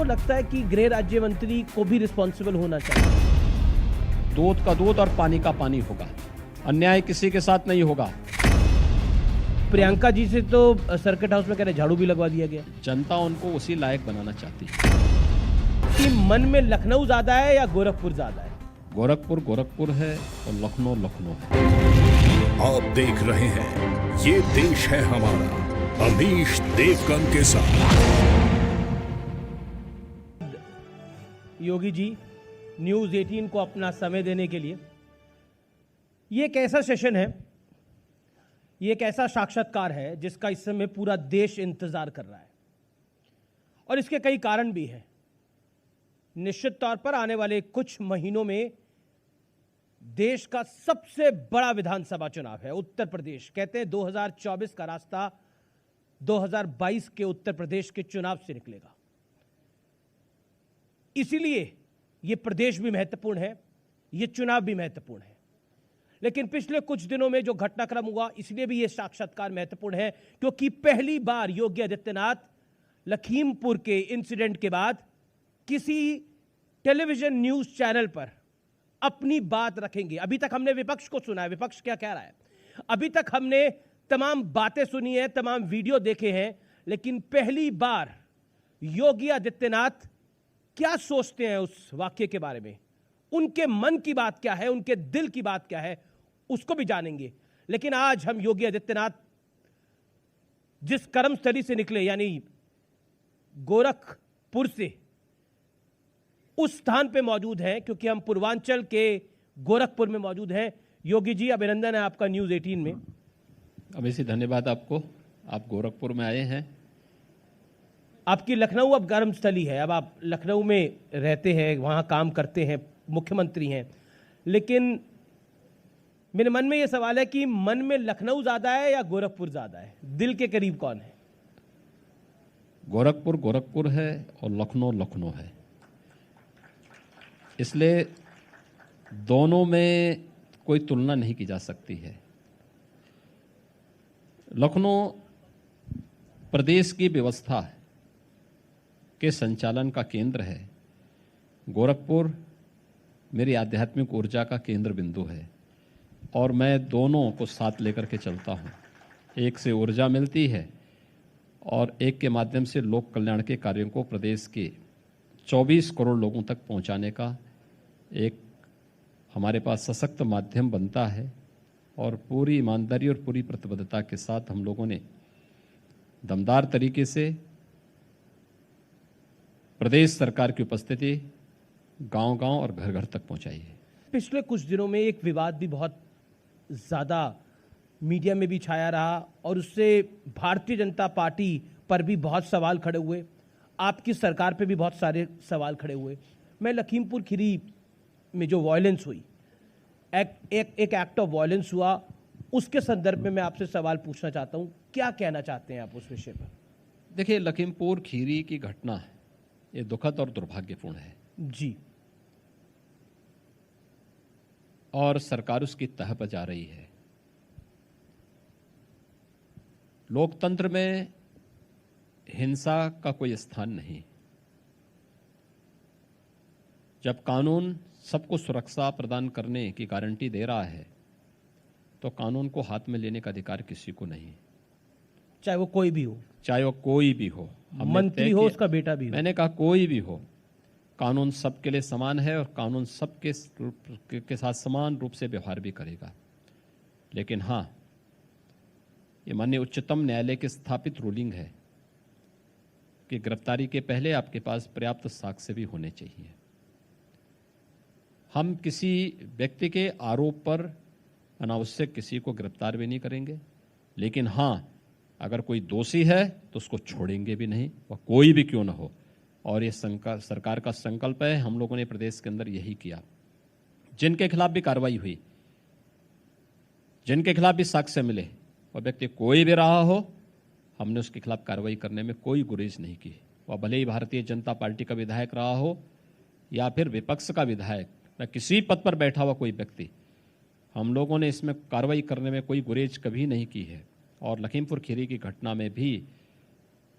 आपको लगता है कि गृह राज्य मंत्री को भी रिस्पॉन्सिबल होना चाहिए? दूध का दूध और पानी का पानी होगा, अन्याय किसी के साथ नहीं होगा। प्रियंका जी से तो सर्किट हाउस में कह रहे झाड़ू भी लगवा दिया गया। जनता उनको उसी लायक बनाना चाहती है। कि मन में लखनऊ ज्यादा है या गोरखपुर ज्यादा है? गोरखपुर गोरखपुर है और लखनऊ लखनऊ है। आप देख रहे हैं ये देश है हमारा, अमीश देवगन के साथ। योगी जी, न्यूज 18 को अपना समय देने के लिए। ये एक ऐसा सेशन है, ये एक ऐसा साक्षात्कार है जिसका इस समय पूरा देश इंतजार कर रहा है और इसके कई कारण भी हैं। निश्चित तौर पर आने वाले कुछ महीनों में देश का सबसे बड़ा विधानसभा चुनाव है। उत्तर प्रदेश, कहते हैं 2024 का रास्ता 2022 के उत्तर प्रदेश के चुनाव से निकलेगा। इसीलिए यह प्रदेश भी महत्वपूर्ण है, यह चुनाव भी महत्वपूर्ण है। लेकिन पिछले कुछ दिनों में जो घटनाक्रम हुआ, इसलिए भी यह साक्षात्कार महत्वपूर्ण है क्योंकि पहली बार योगी आदित्यनाथ लखीमपुर के इंसिडेंट के बाद किसी टेलीविजन न्यूज चैनल पर अपनी बात रखेंगे। अभी तक हमने विपक्ष को सुना है, विपक्ष क्या कह रहा है, अभी तक हमने तमाम बातें सुनी है, तमाम वीडियो देखे हैं, लेकिन पहली बार योगी आदित्यनाथ क्या सोचते हैं उस वाक्य के बारे में, उनके मन की बात क्या है, उनके दिल की बात क्या है, उसको भी जानेंगे। लेकिन आज हम योगी आदित्यनाथ जिस कर्मस्थली से निकले, यानी गोरखपुर से, उस स्थान पे मौजूद हैं क्योंकि हम पूर्वांचल के गोरखपुर में मौजूद हैं। योगी जी, अभिनंदन है आपका न्यूज 18 में। अवश्य धन्यवाद आपको, आप गोरखपुर में आए हैं। आपकी लखनऊ अब कर्मस्थली है, अब आप लखनऊ में रहते हैं, वहां काम करते हैं, मुख्यमंत्री हैं। लेकिन मेरे मन में यह सवाल है कि मन में लखनऊ ज्यादा है या गोरखपुर ज्यादा है? दिल के करीब कौन है? गोरखपुर गोरखपुर है और लखनऊ लखनऊ है, इसलिए दोनों में कोई तुलना नहीं की जा सकती है। लखनऊ प्रदेश की व्यवस्था के संचालन का केंद्र है, गोरखपुर मेरी आध्यात्मिक ऊर्जा का केंद्र बिंदु है और मैं दोनों को साथ लेकर के चलता हूँ। एक से ऊर्जा मिलती है और एक के माध्यम से लोक कल्याण के कार्यों को प्रदेश के 24 करोड़ लोगों तक पहुंचाने का एक हमारे पास सशक्त माध्यम बनता है। और पूरी ईमानदारी और पूरी प्रतिबद्धता के साथ हम लोगों ने दमदार तरीके से प्रदेश सरकार की उपस्थिति गांव-गांव और घर-घर तक पहुंचाई है। पिछले कुछ दिनों में एक विवाद भी बहुत ज्यादा मीडिया में भी छाया रहा और उससे भारतीय जनता पार्टी पर भी बहुत सवाल खड़े हुए, आपकी सरकार पे भी बहुत सारे सवाल खड़े हुए। मैं लखीमपुर खीरी में जो वायलेंस हुई, एक एक्ट ऑफ वायलेंस हुआ, उसके संदर्भ में मैं आपसे सवाल पूछना चाहता हूं, क्या कहना चाहते हैं आप उस विषय पर? देखिए, लखीमपुर खीरी की घटना ये दुखद और दुर्भाग्यपूर्ण है जी, और सरकार उसकी तह पर जा रही है। लोकतंत्र में हिंसा का कोई स्थान नहीं। जब कानून सबको सुरक्षा प्रदान करने की गारंटी दे रहा है तो कानून को हाथ में लेने का अधिकार किसी को नहीं, चाहे वो कोई भी हो, चाहे वो कोई भी हो, मंत्री हो, उसका बेटा भी हो। मैंने कहा कोई भी हो, कानून सबके लिए समान है और कानून सबके के साथ समान रूप से व्यवहार भी करेगा। लेकिन हाँ, ये माननीय उच्चतम न्यायालय की स्थापित रूलिंग है कि गिरफ्तारी के पहले आपके पास पर्याप्त साक्ष्य भी होने चाहिए। हम किसी व्यक्ति के आरोप पर अनावश्यक किसी को गिरफ्तार भी नहीं करेंगे, लेकिन हाँ, अगर कोई दोषी है तो उसको छोड़ेंगे भी नहीं, वह कोई भी क्यों ना हो। और ये सरकार का संकल्प है, हम लोगों ने प्रदेश के अंदर यही किया। जिनके खिलाफ भी कार्रवाई हुई, जिनके खिलाफ भी साक्ष्य मिले, वह व्यक्ति कोई भी रहा हो, हमने उसके खिलाफ कार्रवाई करने में कोई गुरेज नहीं की। वह भले ही भारतीय जनता पार्टी का विधायक रहा हो या फिर विपक्ष का विधायक, या किसी पद पर बैठा हुआ कोई व्यक्ति, हम लोगों ने इसमें कार्रवाई करने में कोई गुरेज कभी नहीं की है। और लखीमपुर खीरी की घटना में भी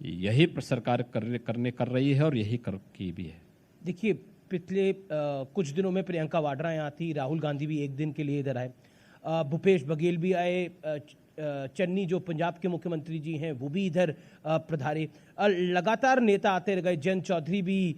यही सरकार कर रही है और यही की भी है। देखिए, पिछले कुछ दिनों में प्रियंका वाड्रा यहाँ थी, राहुल गांधी भी एक दिन के लिए इधर आए, भूपेश बघेल भी आए, चन्नी जो पंजाब के मुख्यमंत्री जी हैं वो भी इधर पधारे, लगातार नेता आते गए। जयंत चौधरी भी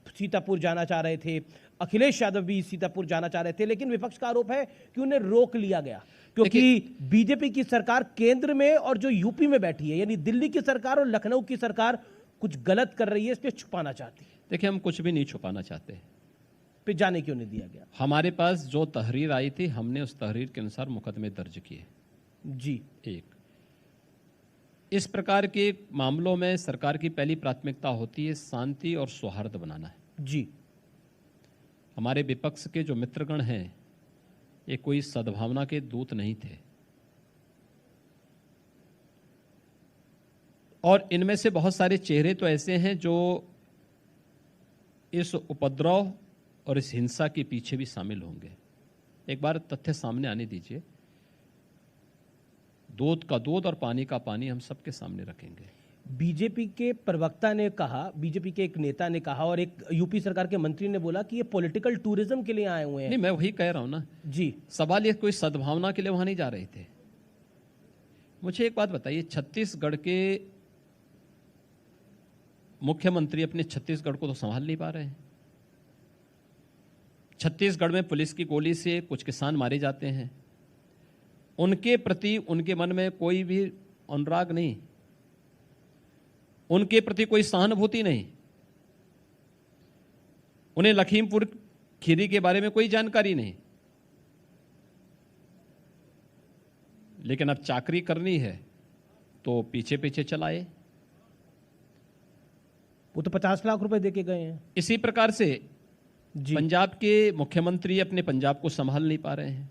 सीतापुर जाना चाह रहे थे, अखिलेश यादव भी सीतापुर जाना चाह रहे थे, लेकिन विपक्ष का आरोप है कि उन्हें रोक लिया गया क्योंकि बीजेपी की सरकार केंद्र में और जो यूपी में बैठी है, यानी दिल्ली की सरकार और लखनऊ की सरकार कुछ गलत कर रही है, इसलिए छुपाना चाहती है। देखिए, हम कुछ भी नहीं छुपाना चाहते। फिर जाने क्यों नहीं दिया गया? हमारे पास जो तहरीर आई थी, हमने उस तहरीर के अनुसार मुकदमे दर्ज किए। जी, एक इस प्रकार के मामलों में सरकार की पहली प्राथमिकता होती है शांति और सौहार्द बनाना है। जी, हमारे विपक्ष के जो मित्रगण हैं ये कोई सद्भावना के दूत नहीं थे, और इनमें से बहुत सारे चेहरे तो ऐसे हैं जो इस उपद्रव और इस हिंसा के पीछे भी शामिल होंगे। एक बार तथ्य सामने आने दीजिए, दूध का दूध और पानी का पानी हम सबके सामने रखेंगे। बीजेपी के प्रवक्ता ने कहा, बीजेपी के एक नेता ने कहा और एक यूपी सरकार के मंत्री ने बोला कि ये पॉलिटिकल टूरिज्म के लिए आए हुए हैं। नहीं, मैं वही कह रहा हूं ना जी, सवाल ये कोई सद्भावना के लिए वहां नहीं जा रहे थे। मुझे एक बात बताइए, छत्तीसगढ़ के मुख्यमंत्री अपने छत्तीसगढ़ को तो संभाल नहीं पा रहे हैं। छत्तीसगढ़ में पुलिस की गोली से कुछ किसान मारे जाते हैं, उनके प्रति उनके मन में कोई भी अनुराग नहीं, उनके प्रति कोई सहानुभूति नहीं, उन्हें लखीमपुर खीरी के बारे में कोई जानकारी नहीं। लेकिन अब चाकरी करनी है तो पीछे पीछे चलाए। वो तो 50 लाख रुपए देके गए हैं। इसी प्रकार से जी, पंजाब के मुख्यमंत्री अपने पंजाब को संभाल नहीं पा रहे हैं।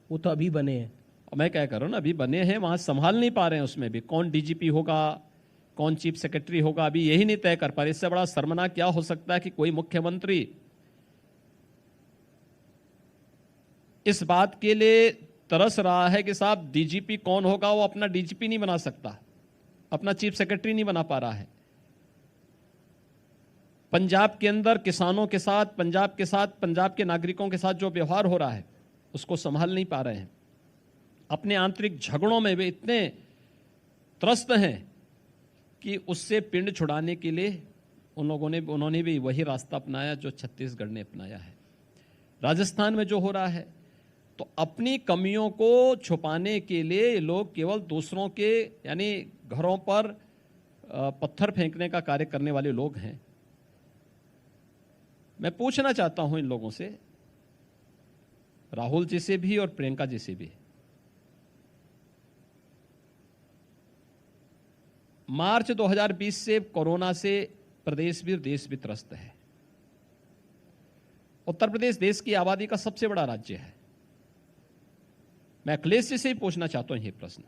वो तो अभी बने हैं। और मैं क्या कर रहा हूं ना, अभी बने हैं, वहां संभाल नहीं पा रहे हैं। उसमें भी कौन डीजीपी होगा, कौन चीफ सेक्रेटरी होगा, अभी यही नहीं तय कर पा रहे। इससे बड़ा शर्मनाक क्या हो सकता है कि कोई मुख्यमंत्री इस बात के लिए तरस रहा है कि साहब डीजीपी कौन होगा, वो अपना डीजीपी नहीं बना सकता, अपना चीफ सेक्रेटरी नहीं बना पा रहा है। पंजाब के अंदर किसानों के साथ, पंजाब के नागरिकों के साथ जो व्यवहार हो रहा है उसको संभाल नहीं पा रहे हैं। अपने आंतरिक झगड़ों में वे इतने त्रस्त हैं कि उससे पिंड छुड़ाने के लिए उन्होंने भी वही रास्ता अपनाया जो छत्तीसगढ़ ने अपनाया है। राजस्थान में जो हो रहा है, तो अपनी कमियों को छुपाने के लिए लोग केवल दूसरों के यानी घरों पर पत्थर फेंकने का कार्य करने वाले लोग हैं। मैं पूछना चाहता हूं इन लोगों से, राहुल जी से भी और प्रियंका जी से भी, मार्च 2020 से कोरोना से प्रदेश भी देश भी त्रस्त है। उत्तर प्रदेश देश की आबादी का सबसे बड़ा राज्य है। मैं अखिलेश जी से ही पूछना चाहता हूं ये प्रश्न।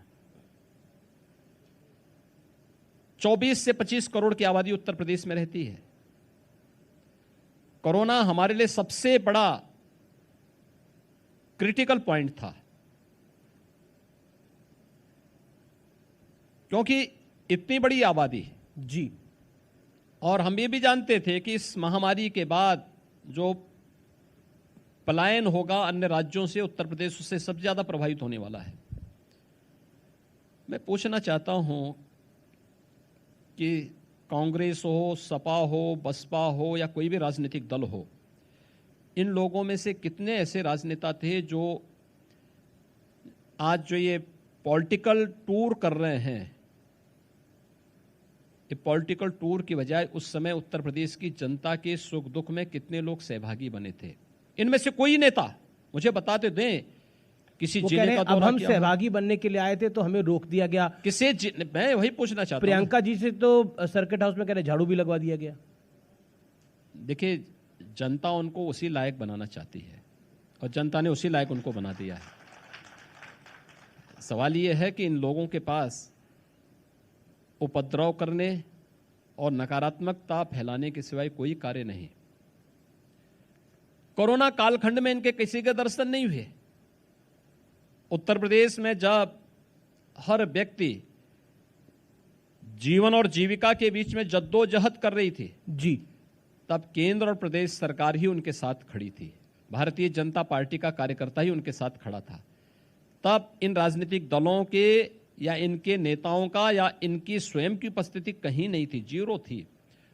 24 से 25 करोड़ की आबादी उत्तर प्रदेश में रहती है। कोरोना हमारे लिए सबसे बड़ा क्रिटिकल पॉइंट था, क्योंकि इतनी बड़ी आबादी जी, और हम ये भी जानते थे कि इस महामारी के बाद जो पलायन होगा अन्य राज्यों से, उत्तर प्रदेश उससे सबसे ज्यादा प्रभावित होने वाला है। मैं पूछना चाहता हूं कि कांग्रेस हो, सपा हो, बसपा हो या कोई भी राजनीतिक दल हो, इन लोगों में से कितने ऐसे राजनेता थे जो आज जो ये पॉलिटिकल टूर कर रहे हैं, ये पॉलिटिकल टूर की बजाय उस समय उत्तर प्रदेश की जनता के सुख दुख में कितने लोग सहभागी बने थे? इनमें से कोई नेता मुझे बताते दें किसी जिले का अब हम सहभागी बनने के लिए आए थे तो हमें रोक दिया गया। मैं वही पूछना चाहता हूं। प्रियंका जी से तो सर्किट हाउस में कह रहे झाड़ू भी लगवा दिया गया। देखिए, जनता उनको उसी लायक बनाना चाहती है और जनता ने उसी लायक उनको बना दिया है। सवाल यह है कि इन लोगों के पास उपद्रव करने और नकारात्मकता फैलाने के सिवाय कोई कार्य नहीं। कोरोना कालखंड में इनके किसी के दर्शन नहीं हुए। उत्तर प्रदेश में जब हर व्यक्ति जीवन और जीविका के बीच में जद्दोजहद कर रही थी, जी, तब केंद्र और प्रदेश सरकार ही उनके साथ खड़ी थी। भारतीय जनता पार्टी का कार्यकर्ता ही उनके साथ खड़ा था। तब इन राजनीतिक दलों के या इनके नेताओं का या इनकी स्वयं की उपस्थिति कहीं नहीं थी, जीरो थी।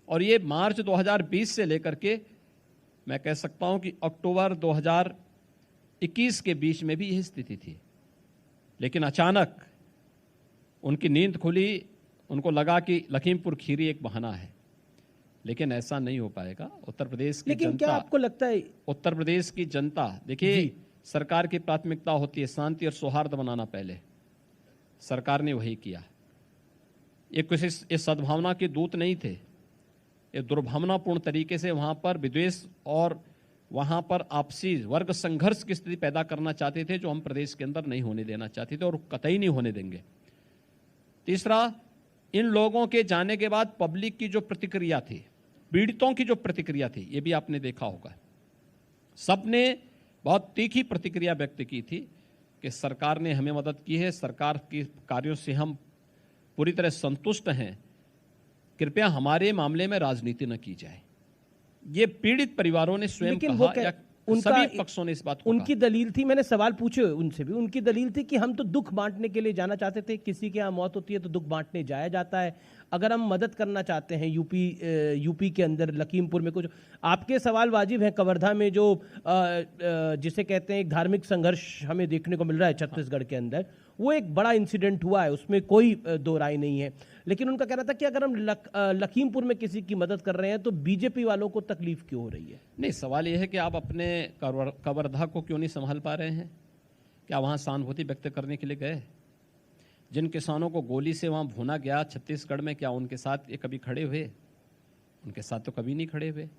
और ये मार्च 2020 से लेकर के मैं कह सकता हूं कि अक्टूबर 2021 के बीच में भी यही स्थिति थी। लेकिन अचानक उनकी नींद खुली, उनको लगा कि लखीमपुर खीरी एक बहाना है, लेकिन ऐसा नहीं हो पाएगा। उत्तर प्रदेश की लेकिन जनता, क्या आपको लगता है, उत्तर प्रदेश की जनता, देखिए सरकार की प्राथमिकता होती है शांति और सौहार्द बनाना। पहले सरकार ने वही किया। ये किसी इस सद्भावना के दूत नहीं थे, ये दुर्भावनापूर्ण तरीके से वहां पर विद्वेष और वहां पर आपसी वर्ग संघर्ष की स्थिति पैदा करना चाहते थे, जो हम प्रदेश के अंदर नहीं होने देना चाहते थे और कतई नहीं होने देंगे। तीसरा, इन लोगों के जाने के बाद पब्लिक की जो प्रतिक्रिया थी, पीड़ितों की जो प्रतिक्रिया थी, ये भी आपने देखा होगा। सबने बहुत तीखी प्रतिक्रिया व्यक्त की थी कि सरकार ने हमें मदद की है, सरकार के कार्यों से हम पूरी तरह संतुष्ट हैं, कृपया हमारे मामले में राजनीति न की जाए। ये पीड़ित परिवारों ने स्वयं कहा या सभी पक्षों ने इस बात को उनकी दलील थी, मैंने सवाल पूछे उनसे भी, उनकी दलील थी कि हम तो दुख बांटने के लिए जाना चाहते थे। किसी के यहाँ मौत होती है तो दुख बांटने जाया जाता है। अगर हम मदद करना चाहते हैं यूपी के अंदर लखीमपुर में कुछ, आपके सवाल वाजिब हैं। कवर्धा में जो जिसे कहते हैं एक धार्मिक संघर्ष हमें देखने को मिल रहा है छत्तीसगढ़ के अंदर, वो एक बड़ा इंसिडेंट हुआ है, उसमें कोई दो राय नहीं है। लेकिन उनका कहना था कि अगर हम लखीमपुर में किसी की मदद कर रहे हैं तो बीजेपी वालों को तकलीफ क्यों हो रही है? नहीं, सवाल यह है कि आप अपने कवर्धा को क्यों नहीं संभाल पा रहे हैं? क्या वहां सहानुभूति व्यक्त करने के लिए गए? जिन किसानों को गोली से वहां भूना गया छत्तीसगढ़ में, क्या उनके साथ ये कभी खड़े हुए? उनके साथ तो कभी नहीं खड़े हुए।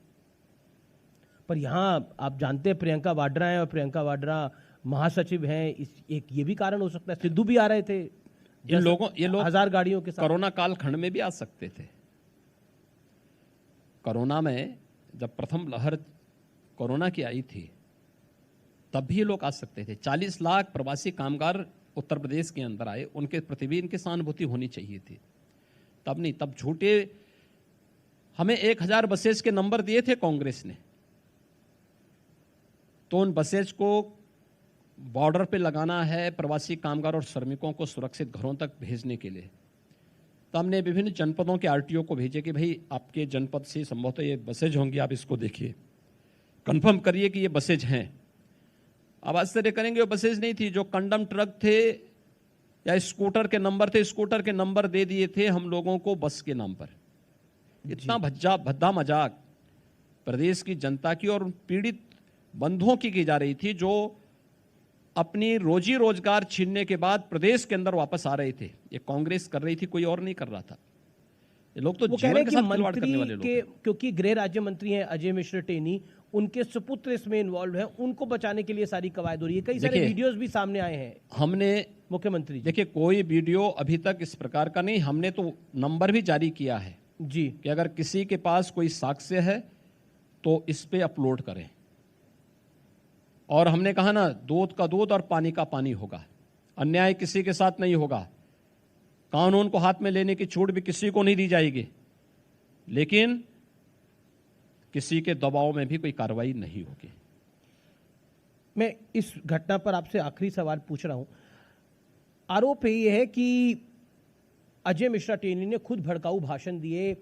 पर यहाँ आप जानते हैं प्रियंका वाड्रा हैं और प्रियंका वाड्रा महासचिव हैं, एक ये भी कारण हो सकता है। सिद्धू भी आ रहे थे, ये लोग 1000 गाड़ियों के साथ कोरोना काल खंड में भी आ सकते थे। कोरोना में जब प्रथम लहर कोरोना की आई थी तब भी ये लोग आ सकते थे। 40 लाख प्रवासी कामगार उत्तर प्रदेश के अंदर आए, उनके प्रति भी इनकी सहानुभूति होनी चाहिए थी। तब नहीं, तब झूठे हमें 1000 बसेज के नंबर दिए थे कांग्रेस ने, तो उन बसेज को बॉर्डर पे लगाना है प्रवासी कामगार और श्रमिकों को सुरक्षित घरों तक भेजने के लिए। तो हमने विभिन्न जनपदों के आरटीओ को भेजे कि भाई आपके जनपद से संभवतः ये बसेज होंगी, आप इसको देखिए, कंफर्म करिए कि ये बसेज हैं। अब आश्चर्य करेंगे, वो बसेज नहीं थी। जो कंडम ट्रक थे या स्कूटर के नंबर थे, स्कूटर के नंबर दे दिए थे हम लोगों को बस के नाम पर। इतना भद्दा मजाक प्रदेश की जनता की और पीड़ित बंधुओं की जा रही थी, जो अपनी रोजी रोजगार छीनने के बाद प्रदेश के अंदर वापस आ रहे थे। ये कांग्रेस कर रही थी, कोई और नहीं कर रहा था। ये लोग तो जीवन के साथ खिलवाड़ करने वाले लोग हैं। क्योंकि गृह राज्य मंत्री हैं अजय मिश्र टेनी, उनके सुपुत्र इसमें इन्वॉल्व हैं, उनको बचाने के लिए सारी कवायद हो रही है। कई सारे वीडियोस भी सामने आए हैं। हमने मुख्यमंत्री देखिए, कोई वीडियो अभी तक इस प्रकार का नहीं, हमने तो नंबर भी जारी किया है जी कि अगर किसी के पास कोई साक्ष्य है तो इस पे अपलोड करें। और हमने कहा ना, दूध का दूध और पानी का पानी होगा, अन्याय किसी के साथ नहीं होगा, कानून को हाथ में लेने की छूट भी किसी को नहीं दी जाएगी, लेकिन किसी के दबाव में भी कोई कार्रवाई नहीं होगी। मैं इस घटना पर आपसे आखिरी सवाल पूछ रहा हूं। आरोप यह है कि अजय मिश्रा टेनी ने खुद भड़काऊ भाषण दिए,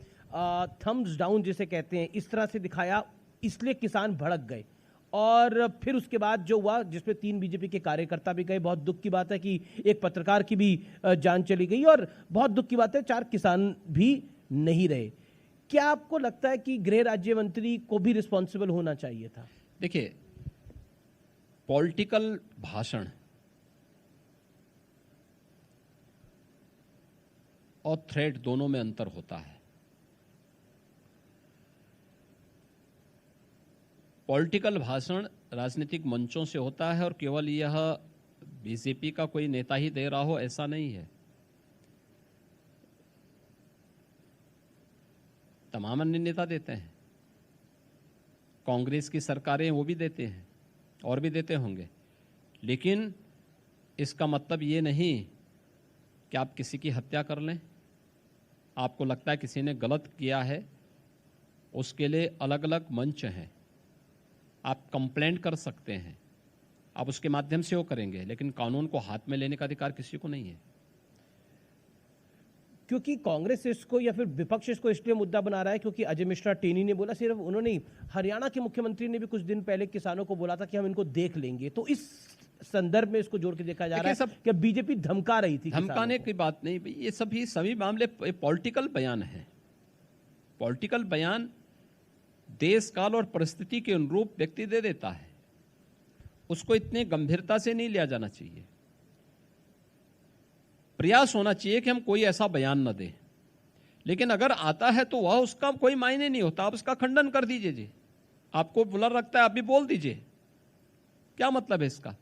थम्स डाउन जिसे कहते हैं, इस तरह से दिखाया, इसलिए किसान भड़क गए। और फिर उसके बाद जो हुआ, जिसमें 3 बीजेपी के कार्यकर्ता भी गए। बहुत दुख की बात है कि एक पत्रकार की भी जान चली गई, और बहुत दुख की बात है 4 किसान भी नहीं रहे। क्या आपको लगता है कि गृह राज्य मंत्री को भी रिस्पॉन्सिबल होना चाहिए था? देखिए, पॉलिटिकल भाषण और थ्रेट दोनों में अंतर होता है। पॉलिटिकल भाषण राजनीतिक मंचों से होता है और केवल यह बीजेपी का कोई नेता ही दे रहा हो ऐसा नहीं है। तमाम अन्य नेता देते हैं, कांग्रेस की सरकारें वो भी देते हैं और भी देते होंगे, लेकिन इसका मतलब ये नहीं कि आप किसी की हत्या कर लें, आपको लगता है किसी ने गलत किया है, उसके लिए अलग अलग मंच हैं। आप कंप्लेंट कर सकते हैं, आप उसके माध्यम से वो करेंगे, लेकिन कानून को हाथ में लेने का अधिकार किसी को नहीं है। क्योंकि कांग्रेस इसको या फिर विपक्ष इसको इसलिए मुद्दा बना रहा है क्योंकि अजय मिश्रा टेनी ने बोला, सिर्फ उन्होंने ही, हरियाणा के मुख्यमंत्री ने भी कुछ दिन पहले किसानों को बोला था कि हम इनको देख लेंगे। तो इस संदर्भ में इसको जोड़ के देखा जा रहा है कि बीजेपी धमका रही थी। धमकाने की बात नहीं, ये सभी मामले पॉलिटिकल बयान है। पॉलिटिकल बयान देश काल और परिस्थिति के अनुरूप व्यक्ति दे देता है, उसको इतने गंभीरता से नहीं लिया जाना चाहिए। प्रयास होना चाहिए कि हम कोई ऐसा बयान न दें, लेकिन अगर आता है तो वह उसका कोई मायने नहीं होता, आप उसका खंडन कर दीजिए जी। आपको बुरा लगता है आप भी बोल दीजिए, क्या मतलब है इसका।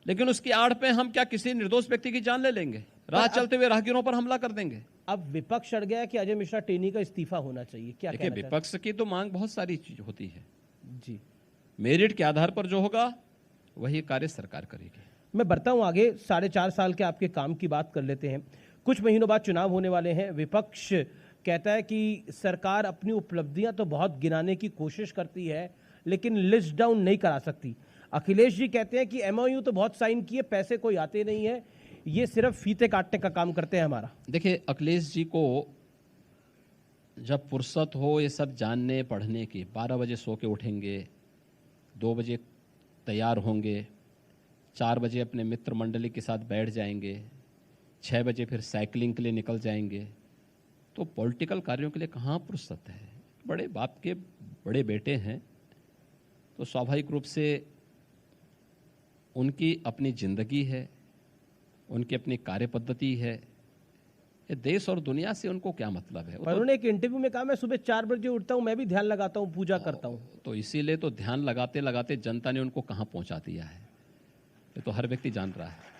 लेकिन उसकी आड़ पे हम क्या किसी निर्दोष व्यक्ति की जान ले लेंगे, राह चलते हुए राहगीरों पर हमला कर देंगे। अब विपक्ष अड़ गया कि अजय मिश्रा टेनी का इस्तीफा होना चाहिए, क्या देखिए विपक्ष की तो मांग बहुत सारी चीज होती है जी, मेरिट के आधार पर जो होगा वही कार्य सरकार करेगी। मैं बढ़ता हूं आगे। 4.5 साल के आपके काम की बात कर लेते हैं। कुछ महीनों बाद चुनाव होने वाले हैं। विपक्ष कहता है कि सरकार अपनी उपलब्धियां तो बहुत गिनाने की कोशिश करती है लेकिन लिस्ट डाउन नहीं करा सकती। अखिलेश जी कहते हैं कि एमओयू तो बहुत साइन किए, पैसे कोई आते नहीं है, ये सिर्फ फीते काटने का काम करते हैं हमारा। देखिए अखिलेश जी को जब फुर्सत हो ये सब जानने पढ़ने की, 12 बजे सो के उठेंगे, 2 बजे तैयार होंगे, 4 बजे अपने मित्र मंडली के साथ बैठ जाएंगे, 6 बजे फिर साइकिलिंग के लिए निकल जाएंगे, तो पॉलिटिकल कार्यों के लिए कहाँ फुर्सत है। बड़े बाप के बड़े बेटे हैं, तो स्वाभाविक रूप से उनकी अपनी जिंदगी है, उनकी अपनी कार्य पद्धति है, ये देश और दुनिया से उनको क्या मतलब है। पर उन्होंने एक इंटरव्यू में कहा मैं सुबह 4 बजे उठता हूँ, मैं भी ध्यान लगाता हूँ, पूजा करता हूँ। तो इसीलिए तो ध्यान लगाते लगाते जनता ने उनको कहाँ पहुंचा दिया है, ये तो हर व्यक्ति जान रहा है।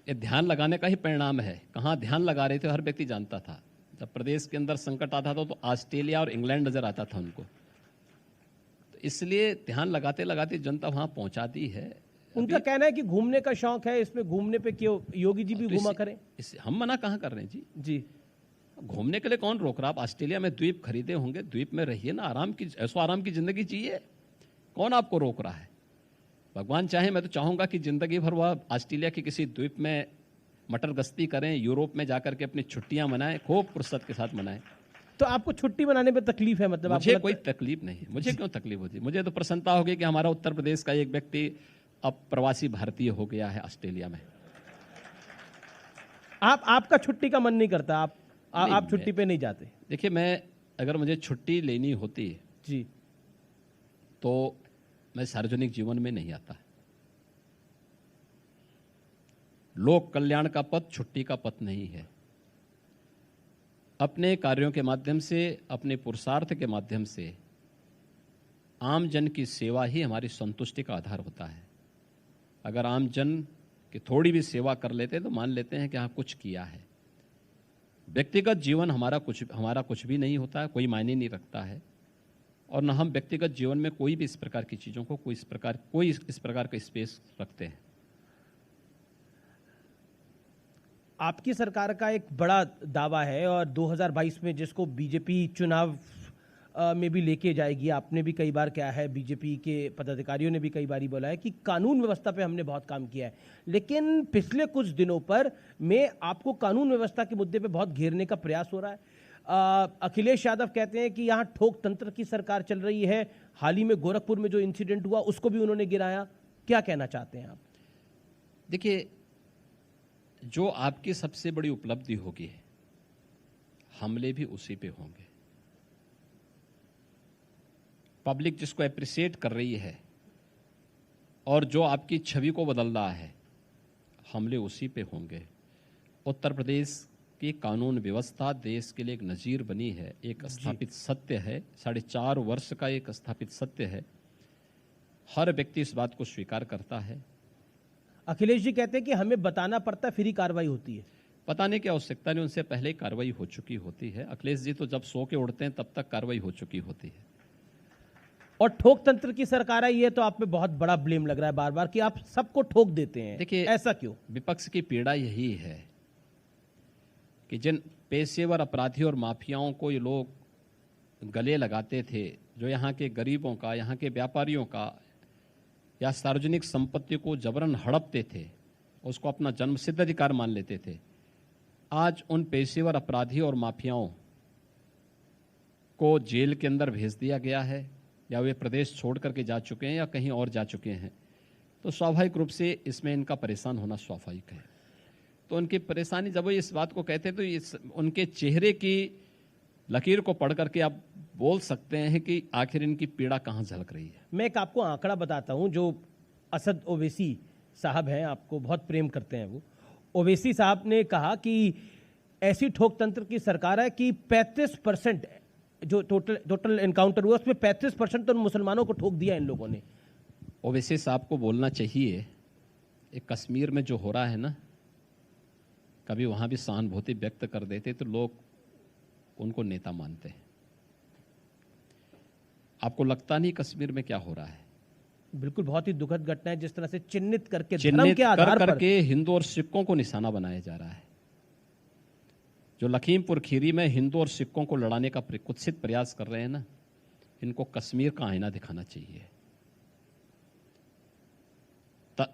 ये ध्यान लगाने का ही परिणाम है। कहाँ ध्यान लगा रहे थे हर व्यक्ति जानता था। जब प्रदेश के अंदर संकट आता था तो ऑस्ट्रेलिया और इंग्लैंड नजर आता था उनको, तो इसलिए ध्यान लगाते लगाते जनता वहां पहुंचा दी है। उनका कहना है कि घूमने का शौक है, इसमें घूमने पे क्यों योगी जी भी तो घूमा करें। हम मना कहाँ कर रहे हैं जी। जी, घूमने के लिए कौन रोक रहा। आप ऑस्ट्रेलिया में द्वीप खरीदे होंगे, द्वीप में रहिए ना, आराम की ऐसो आराम की जिंदगी जिए, कौन आपको रोक रहा है। भगवान चाहे, मैं तो चाहूंगा कि जिंदगी भर वह ऑस्ट्रेलिया की किसी द्वीप में मटर गश्ती करें, यूरोप में जाकर के अपनी छुट्टियां मनाएं, खूब फुर्सत के साथ मनाएं। तो आपको छुट्टी मनाने में तकलीफ है? मतलब मुझे कोई तकलीफ नहीं, मुझे क्यों तकलीफ होती। मुझे तो प्रसन्नता होगी कि हमारा उत्तर प्रदेश का एक व्यक्ति अब प्रवासी भारतीय हो गया है ऑस्ट्रेलिया में। आपका छुट्टी का मन नहीं करता? आप छुट्टी पे नहीं जाते? देखिए, मैं अगर मुझे छुट्टी लेनी होती जी तो मैं सार्वजनिक जीवन में नहीं आता। लोक कल्याण का पथ छुट्टी का पथ नहीं है। अपने कार्यों के माध्यम से, अपने पुरुषार्थ के माध्यम से आम जन की सेवा ही हमारी संतुष्टि का आधार होता है। अगर आम जन की थोड़ी भी सेवा कर लेते हैं तो मान लेते हैं कि हाँ कुछ किया है। व्यक्तिगत जीवन हमारा कुछ भी नहीं होता है, कोई मायने नहीं रखता है, और न हम व्यक्तिगत जीवन में कोई भी इस प्रकार की चीज़ों को कोई इस प्रकार का स्पेस रखते हैं। आपकी सरकार का एक बड़ा दावा है और 2022 में जिसको बीजेपी चुनाव में भी लेके जाएगी, आपने भी कई बार कहा है, बीजेपी के पदाधिकारियों ने भी कई बार बोला है कि कानून व्यवस्था पे हमने बहुत काम किया है। लेकिन पिछले कुछ दिनों पर में आपको कानून व्यवस्था के मुद्दे पे बहुत घेरने का प्रयास हो रहा है। अखिलेश यादव कहते हैं कि यहाँ ठोक तंत्र की सरकार चल रही है। हाल ही में गोरखपुर में जो इंसिडेंट हुआ उसको भी उन्होंने गिराया। क्या कहना चाहते हैं आप? देखिए, जो आपकी सबसे बड़ी उपलब्धि होगी, हमले भी उसी पे होंगे। पब्लिक जिसको एप्रिशिएट कर रही है और जो आपकी छवि को बदल रहा है, हमले उसी पे होंगे। उत्तर प्रदेश की कानून व्यवस्था देश के लिए एक नजीर बनी है, एक स्थापित सत्य है, 4.5 वर्ष का एक स्थापित सत्य है। हर व्यक्ति इस बात को स्वीकार करता है। अखिलेश जी कहते हैं कि हमें बताना पड़ता है फिर ही कार्रवाई होती है। बताने की आवश्यकता नहीं, उनसे पहले ही कार्रवाई हो चुकी होती है। अखिलेश जी तो जब सो के उड़ते हैं तब तक कार्रवाई हो चुकी होती है। और ठोक तंत्र की सरकार आई है तो आप पे बहुत बड़ा ब्लेम लग रहा है बार बार कि आप सबको ठोक देते हैं। देखिए, ऐसा क्यों? विपक्ष की पीड़ा यही है कि जिन पेशेवर अपराधियों और माफियाओं को ये लोग गले लगाते थे, जो यहाँ के गरीबों का, यहाँ के व्यापारियों का या सार्वजनिक संपत्ति को जबरन हड़पते थे, उसको अपना जन्मसिद्ध अधिकार मान लेते थे, आज उन पेशेवर अपराधियों और माफियाओं को जेल के अंदर भेज दिया गया है या वे प्रदेश छोड़ करके जा चुके हैं या कहीं और जा चुके हैं। तो स्वाभाविक रूप से इसमें इनका परेशान होना स्वाभाविक है। तो उनकी परेशानी जब वो इस बात को कहते हैं तो इस उनके चेहरे की लकीर को पढ़ करके आप बोल सकते हैं कि आखिर इनकी पीड़ा कहाँ झलक रही है। मैं एक आपको आंकड़ा बताता हूं जो असद ओवैसी साहब हैं, आपको बहुत प्रेम करते हैं वो। ओवैसी साहब ने कहा कि ऐसी ठोकतंत्र की सरकार है कि 35% जो टोटल एनकाउंटर हुआ उसमें 35% तो मुसलमानों को ठोक दिया इन लोगों ने। ओवैसी साहब को बोलना चाहिए, एक कश्मीर में जो हो रहा है ना, कभी वहां भी सहानुभूति व्यक्त कर देते तो लोग उनको नेता मानते हैं। आपको लगता नहीं कश्मीर में क्या हो रहा है? बिल्कुल, बहुत ही दुखद घटना है। जिस तरह से चिन्हित करके धर्म के आधार पर करके हिंदू और सिखों को निशाना बनाया जा रहा है। जो लखीमपुर खीरी में हिंदू और सिखों को लड़ाने का कुत्सित प्रयास कर रहे हैं ना, इनको कश्मीर का आईना दिखाना चाहिए।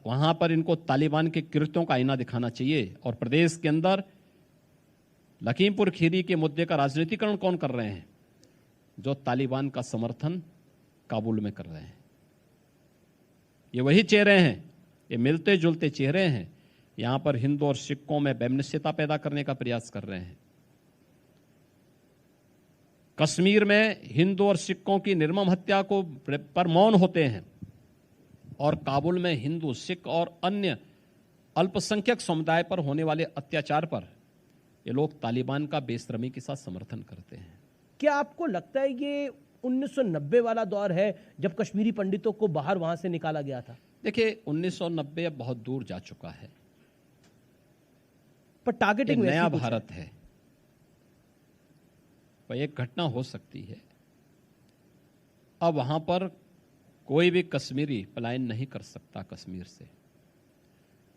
वहां पर इनको तालिबान के कृत्यों का आईना दिखाना चाहिए। और प्रदेश के अंदर लखीमपुर खीरी के मुद्दे का राजनीतिकरण कौन कर रहे हैं? जो तालिबान का समर्थन काबुल में कर रहे हैं। ये वही चेहरे हैं, ये मिलते जुलते चेहरे हैं। यहां पर हिंदू और सिखों में वैमनस्यता पैदा करने का प्रयास कर रहे हैं। कश्मीर में हिंदू और सिखों की निर्मम हत्या को पर मौन होते हैं और काबुल में हिंदू, सिख और अन्य अल्पसंख्यक समुदाय पर होने वाले अत्याचार पर ये लोग तालिबान का बेशर्मी के साथ समर्थन करते हैं। क्या आपको लगता है ये 1990 वाला दौर है जब कश्मीरी पंडितों को बाहर वहां से निकाला गया था? देखिए, 1990 अब बहुत दूर जा चुका है, पर टारगेटिंग नया भारत है। वह एक घटना हो सकती है। अब वहां पर कोई भी कश्मीरी पलायन नहीं कर सकता कश्मीर से।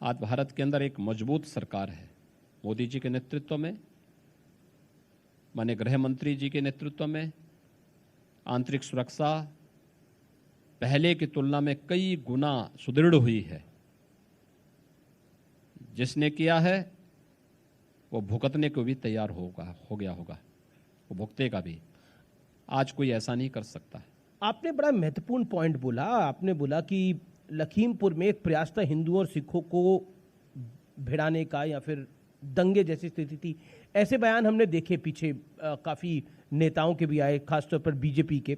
आज भारत के अंदर एक मजबूत सरकार है, मोदी जी के नेतृत्व में, माननीय गृह मंत्री जी के नेतृत्व में। आंतरिक सुरक्षा पहले की तुलना में कई गुना सुदृढ़ हुई है। जिसने किया है वो भुगतने को भी तैयार हो गया होगा, वो भुगतेगा भी। आज कोई ऐसा नहीं कर सकता। आपने बड़ा महत्वपूर्ण पॉइंट बोला। आपने बोला कि लखीमपुर में एक प्रयास था हिंदुओं और सिखों को भिड़ाने का या फिर दंगे जैसी स्थिति थी। ऐसे बयान हमने देखे पीछे, काफी नेताओं के भी आए, खासतौर पर बीजेपी के।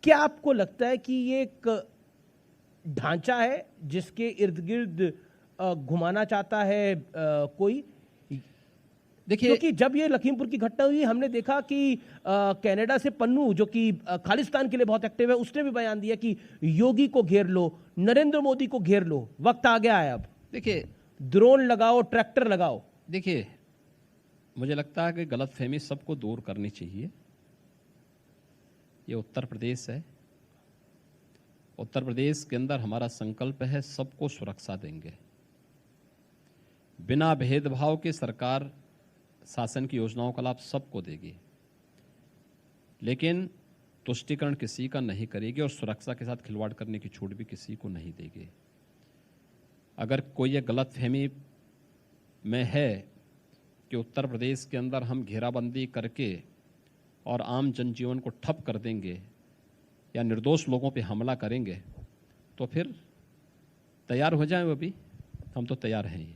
क्या आपको लगता है कि ये एक ढांचा है जिसके इर्द गिर्द घुमाना चाहता है कोई? देखिए, क्योंकि जब ये लखीमपुर की घटना हुई हमने देखा कि कनाडा से पन्नू, जो कि खालिस्तान के लिए बहुत एक्टिव है, उसने भी बयान दिया कि योगी को घेर लो, नरेंद्र मोदी को घेर लो, वक्त आ गया है अब। देखिए, ड्रोन लगाओ, ट्रैक्टर लगाओ। देखिए, मुझे लगता है कि गलतफहमी सबको दूर करनी चाहिए। ये उत्तर प्रदेश है। उत्तर प्रदेश के अंदर हमारा संकल्प है सबको सुरक्षा देंगे। बिना भेदभाव के सरकार शासन की योजनाओं का लाभ सबको देगी, लेकिन तुष्टीकरण किसी का नहीं करेगी और सुरक्षा के साथ खिलवाड़ करने की छूट भी किसी को नहीं देगी। अगर कोई ये गलतफहमी में है कि उत्तर प्रदेश के अंदर हम घेराबंदी करके और आम जनजीवन को ठप कर देंगे या निर्दोष लोगों पे हमला करेंगे, तो फिर तैयार हो जाएं। वो भी हम तो तैयार हैं ही।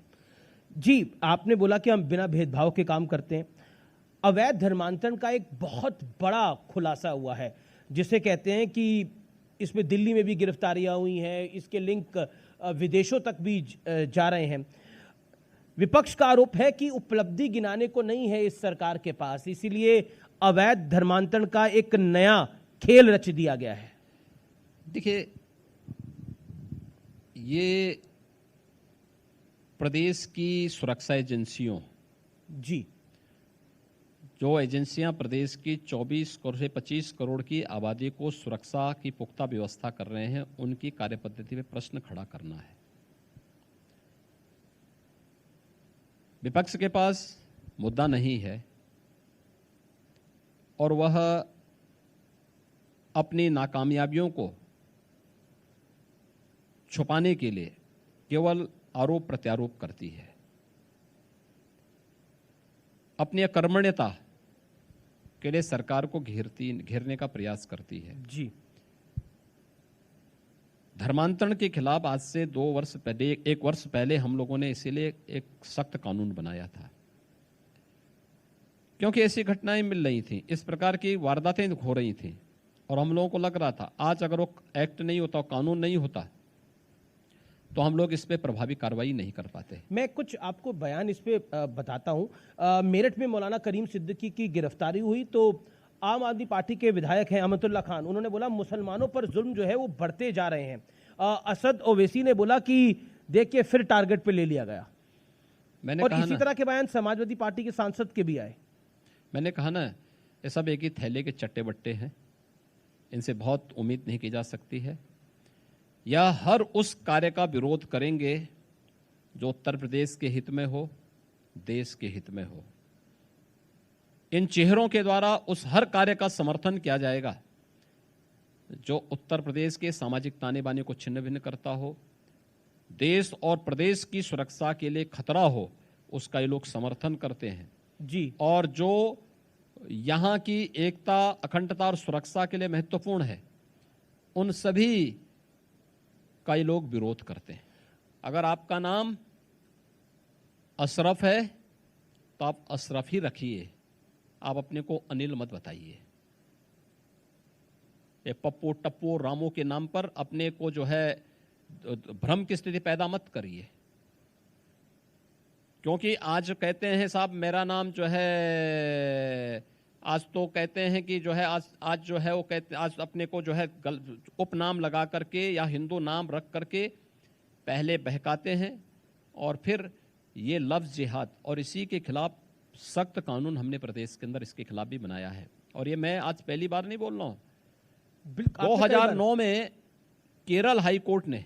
जी, आपने बोला कि हम बिना भेदभाव के काम करते हैं। अवैध धर्मांतरण का एक बहुत बड़ा खुलासा हुआ है, जिसे कहते हैं कि इसमें दिल्ली में भी गिरफ्तारियां हुई हैं, इसके लिंक विदेशों तक भी जा रहे हैं। विपक्ष का आरोप है कि उपलब्धि गिनाने को नहीं है इस सरकार के पास, इसीलिए अवैध धर्मांतरण का एक नया खेल रच दिया गया है। देखिए, ये प्रदेश की सुरक्षा एजेंसियों, जी, जो एजेंसियां प्रदेश की 24 करोड़ से 25 करोड़ की आबादी को सुरक्षा की पुख्ता व्यवस्था कर रहे हैं, उनकी कार्यपद्धति में प्रश्न खड़ा करना है। विपक्ष के पास मुद्दा नहीं है और वह अपनी नाकामयाबियों को छुपाने के लिए केवल आरोप प्रत्यारोप करती है, अपनी अकर्मण्यता के लिए सरकार को घेरने का प्रयास करती है। जी, धर्मांतरण के खिलाफ आज से 2 वर्ष पहले, 1 वर्ष पहले हम लोगों ने इसीलिए एक सख्त कानून बनाया था, क्योंकि ऐसी घटनाएं मिल रही थी, इस प्रकार की वारदातें हो रही थी और हम लोगों को लग रहा था आज अगर वो एक्ट नहीं होता, कानून नहीं होता, तो हम लोग इस पे प्रभावी कार्रवाई नहीं कर पाते। मैं कुछ आपको बयान इस पे बताता हूं। मेरठ में मौलाना करीम सिद्दीकी की गिरफ्तारी हुई तो आम आदमी पार्टी के विधायक हैं अहमदुल्ला खान, उन्होंने बोला मुसलमानों पर जुल्म जो है वो बढ़ते जा रहे हैं। असद ओवैसी ने बोला कि देखिए फिर टारगेट पे ले लिया गया। मैंने और कहा इसी तरह के बयान समाजवादी पार्टी के सांसद के भी आए। मैंने कहा ना, ये सब एक ही थैले के चट्टे बट्टे हैं, इनसे बहुत उम्मीद नहीं की जा सकती है। या हर उस कार्य का विरोध करेंगे जो उत्तर प्रदेश के हित में हो, देश के हित में हो। इन चेहरों के द्वारा उस हर कार्य का समर्थन किया जाएगा जो उत्तर प्रदेश के सामाजिक ताने बाने को छिन्न भिन्न करता हो, देश और प्रदेश की सुरक्षा के लिए खतरा हो, उसका ये लोग समर्थन करते हैं जी। और जो यहाँ की एकता, अखंडता और सुरक्षा के लिए महत्वपूर्ण है, उन सभी का ये लोग विरोध करते हैं। अगर आपका नाम अशरफ है तो आप अशरफ ही रखिए, आप अपने को अनिल मत बताइए। ये पप्पू टप्पू रामू के नाम पर अपने को जो है भ्रम की स्थिति पैदा मत करिए, क्योंकि आज कहते हैं साहब मेरा नाम जो है, आज तो कहते हैं कि जो है आज जो है वो कहते, आज अपने को जो है उपनाम लगा करके या हिंदू नाम रख करके पहले बहकाते हैं और फिर ये लफ्ज़ जिहाद, और इसी के खिलाफ सख्त कानून हमने प्रदेश के अंदर इसके खिलाफ भी बनाया है। और ये मैं आज पहली बार नहीं बोल रहा हूँ, 2009 में केरल हाई कोर्ट ने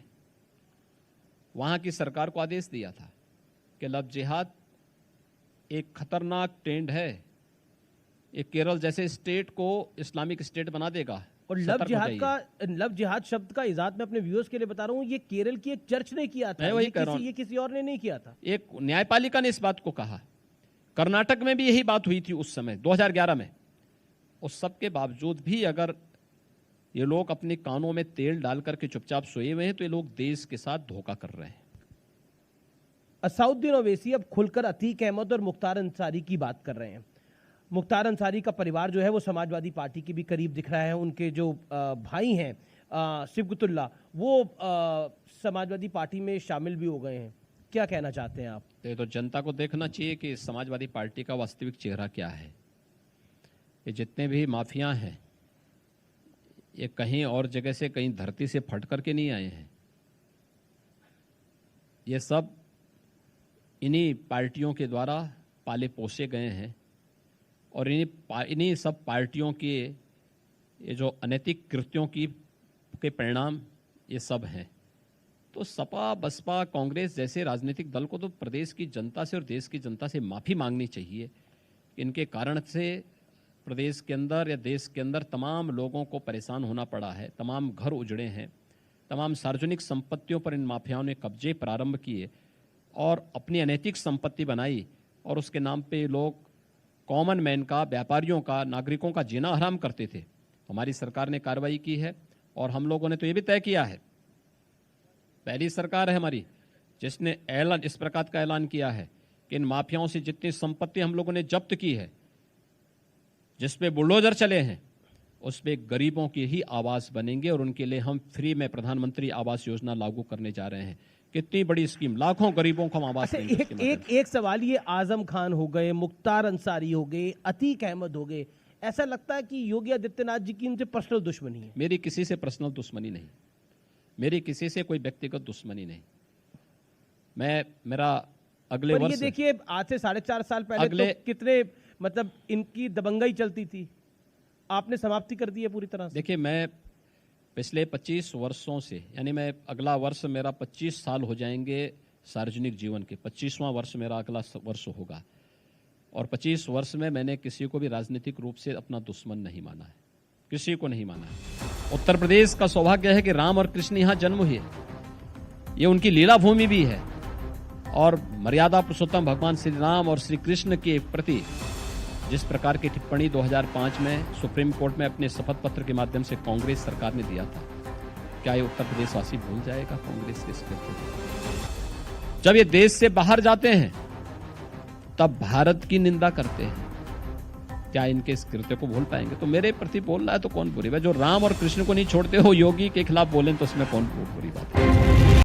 वहां की सरकार को आदेश दिया था कि लव जिहाद एक खतरनाक ट्रेंड है, ये केरल जैसे स्टेट को इस्लामिक स्टेट बना देगा। और लव जिहाद शब्द का इजाद मैं अपने व्यूअर्स के लिए बता रहा हूं, ये केरल की एक चर्च ने किया था, ये किसी और ने नहीं किया था। एक न्यायपालिका ने इस बात को कहा। कर्नाटक में भी यही बात हुई थी उस समय 2011 में। उस सब के बावजूद भी अगर ये लोग अपने कानों में तेल डाल करके चुपचाप सोए हुए हैं तो ये लोग देश के साथ धोखा कर रहे हैं। असाउद्दीन ओवैसी अब खुलकर अतीक अहमद और मुख्तार अंसारी की बात कर रहे हैं। मुख्तार अंसारी का परिवार जो है वो समाजवादी पार्टी के भी करीब दिख रहा है। उनके जो भाई हैं सिबगतुल्ला, वो समाजवादी पार्टी में शामिल भी हो गए हैं। क्या कहना चाहते हैं आप? तो जनता को देखना चाहिए कि समाजवादी पार्टी का वास्तविक चेहरा क्या है। ये जितने भी माफिया हैं ये कहीं और जगह से, कहीं धरती से फट करके नहीं आए हैं। ये सब इन्हीं पार्टियों के द्वारा पाले पोसे गए हैं और इन्हीं सब पार्टियों के ये जो अनैतिक कृत्यों के परिणाम ये सब हैं। तो सपा, बसपा, कांग्रेस जैसे राजनीतिक दल को तो प्रदेश की जनता से और देश की जनता से माफ़ी मांगनी चाहिए। इनके कारण से प्रदेश के अंदर या देश के अंदर तमाम लोगों को परेशान होना पड़ा है, तमाम घर उजड़े हैं, तमाम सार्वजनिक संपत्तियों पर इन माफियाओं ने कब्जे प्रारंभ किए और अपनी अनैतिक संपत्ति बनाई और उसके नाम पे लोग कॉमन मैन का, व्यापारियों का, नागरिकों का जीना हराम करते थे। हमारी सरकार ने कार्रवाई की है और हम लोगों ने तो ये भी तय किया है, पहली सरकार है हमारी जिसने ऐलान इस प्रकार का ऐलान किया है कि इन माफियाओं से जितनी संपत्ति हम लोगों ने जब्त की है, जिसपे बुलडोजर चले हैं, उस पे गरीबों की ही आवास बनेंगे और उनके लिए हम फ्री में प्रधानमंत्री आवास योजना लागू करने जा रहे हैं। कितनी बड़ी स्कीम, लाखों गरीबों को हम आवास देंगे। एक सवाल, ये आजम खान हो गए, मुख्तार अंसारी हो गए, अतीक अहमद हो गए, ऐसा लगता है कि योगी आदित्यनाथ जी की उनसे पर्सनल दुश्मनी है? मेरी किसी से पर्सनल दुश्मनी नहीं, मेरी किसी से कोई व्यक्तिगत दुश्मनी नहीं। मेरा अगले वर्ष, ये देखिए आज से 4.5 साल पहले तो कितने मतलब इनकी दबंगाई चलती थी, आपने समाप्ति कर दी है पूरी तरह से। देखिए मैं पिछले 25 वर्षों से, यानी मैं अगला वर्ष मेरा 25 साल हो जाएंगे सार्वजनिक जीवन के, 25वां वर्ष मेरा अगला वर्ष होगा। और 25 वर्ष में मैंने किसी को भी राजनीतिक रूप से अपना दुश्मन नहीं माना है, किसी को नहीं माना है। उत्तर प्रदेश का सौभाग्य है कि राम और कृष्ण यहां जन्म हुए, ये उनकी लीला भूमि भी है। और मर्यादा पुरुषोत्तम भगवान श्री राम और श्री कृष्ण के प्रति जिस प्रकार की टिप्पणी 2005 में सुप्रीम कोर्ट में अपने शपथ पत्र के माध्यम से कांग्रेस सरकार ने दिया था, क्या ये उत्तर प्रदेशवासी भूल जाएगा कांग्रेस के इस कृत्य? जब ये देश से बाहर जाते हैं तब भारत की निंदा करते हैं, क्या इनके इस कृत्य को भूल पाएंगे? तो मेरे प्रति बोल रहा है तो कौन बुरी बात? जो राम और कृष्ण को नहीं छोड़ते हो योगी के खिलाफ बोलें तो उसमें कौन बुरी बात है?